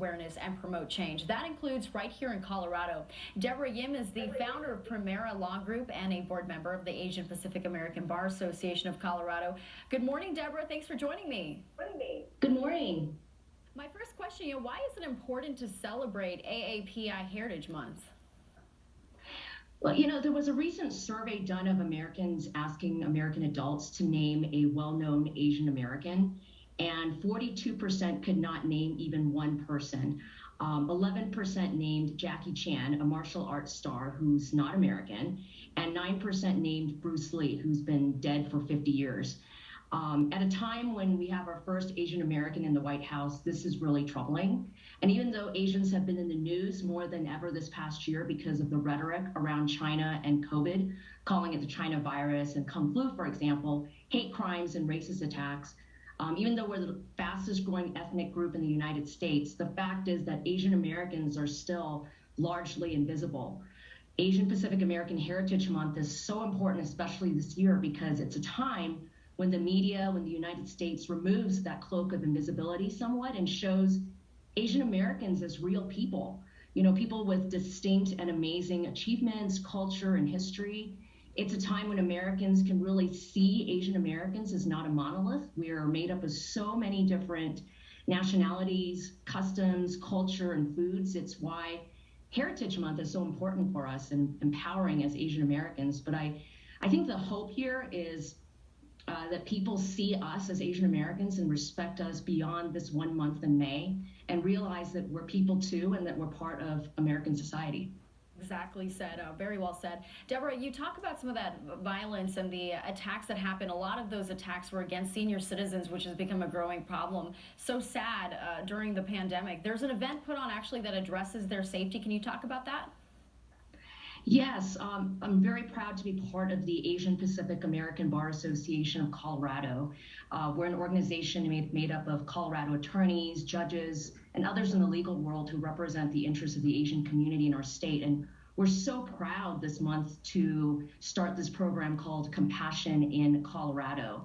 awareness and promote change. That includes right here in Colorado. Deborah Yim is the founder of Primera Law Group and a board member of the Asian Pacific American Bar Association of Colorado. Good morning, Deborah. Thanks for joining me. Good morning. My first question, why is it important to celebrate AAPI Heritage Month? Well, there was a recent survey done of Americans asking American adults to name a well-known Asian American, and 42% could not name even one person. 11% named Jackie Chan, a martial arts star who's not American, and 9% named Bruce Lee, who's been dead for 50 years. At a time when we have our first Asian American in the White House, this is really troubling. And even though Asians have been in the news more than ever this past year because of the rhetoric around China and COVID, calling it the China virus and Kung Flu, for example, hate crimes and racist attacks, even though we're the fastest growing ethnic group in the United States, the fact is that Asian Americans are still largely invisible. Asian Pacific American Heritage Month is so important, especially this year, because it's a time when the media, when the United States removes that cloak of invisibility somewhat and shows Asian Americans as real people, people with distinct and amazing achievements, culture, and history. It's a time when Americans can really see Asian Americans as not a monolith. We are made up of so many different nationalities, customs, culture, and foods. It's why Heritage Month is so important for us and empowering as Asian Americans. But I think the hope here is that people see us as Asian Americans and respect us beyond this 1 month in May and realize that we're people too and that we're part of American society. Exactly said. Very well said. Deborah, you talk about some of that violence and the attacks that happen. A lot of those attacks were against senior citizens, which has become a growing problem. So sad during the pandemic. There's an event put on actually that addresses their safety. Can you talk about that? Yes, I'm very proud to be part of the Asian Pacific American Bar Association of Colorado. We're an organization made up of Colorado attorneys, judges, and others in the legal world who represent the interests of the Asian community in our state. And we're so proud this month to start this program called Compassion in Colorado.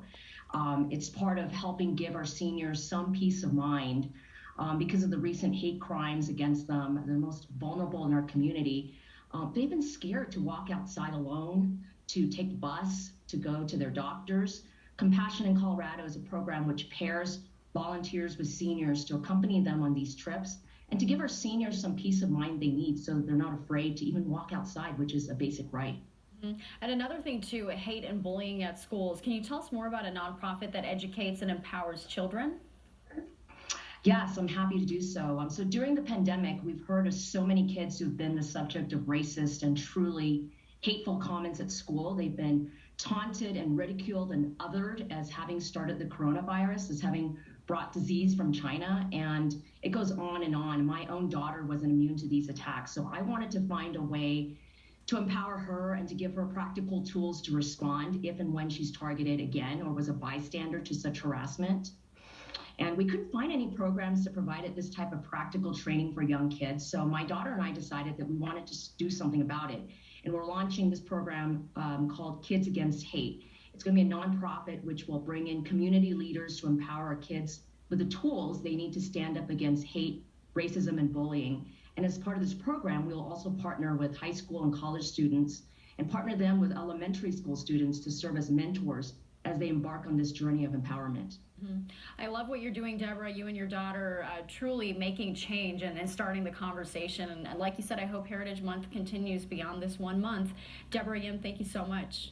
It's part of helping give our seniors some peace of mind because of the recent hate crimes against them, the most vulnerable in our community. They've been scared to walk outside alone, to take the bus, to go to their doctors. Compassion in Colorado is a program which pairs volunteers with seniors to accompany them on these trips and to give our seniors some peace of mind they need so they're not afraid to even walk outside, which is a basic right. And another thing too, hate and bullying at schools. Can you tell us more about a nonprofit that educates and empowers children? Yes, I'm happy to do so. So during the pandemic, we've heard of so many kids who've been the subject of racist and truly hateful comments at school. They've been taunted and ridiculed and othered as having started the coronavirus, as having brought disease from China, and it goes on and on. My own daughter wasn't immune to these attacks, so I wanted to find a way to empower her and to give her practical tools to respond if and when she's targeted again or was a bystander to such harassment. And we couldn't find any programs to provide this type of practical training for young kids. So my daughter and I decided that we wanted to do something about it. And we're launching this program called Kids Against Hate. It's going to be a nonprofit which will bring in community leaders to empower our kids with the tools they need to stand up against hate, racism, and bullying. And as part of this program, we will also partner with high school and college students and partner them with elementary school students to serve as mentors as they embark on this journey of empowerment. I love what you're doing, Deborah. You and your daughter truly making change and starting the conversation. And like you said, I hope Heritage Month continues beyond this 1 month. Deborah Yim, thank you so much.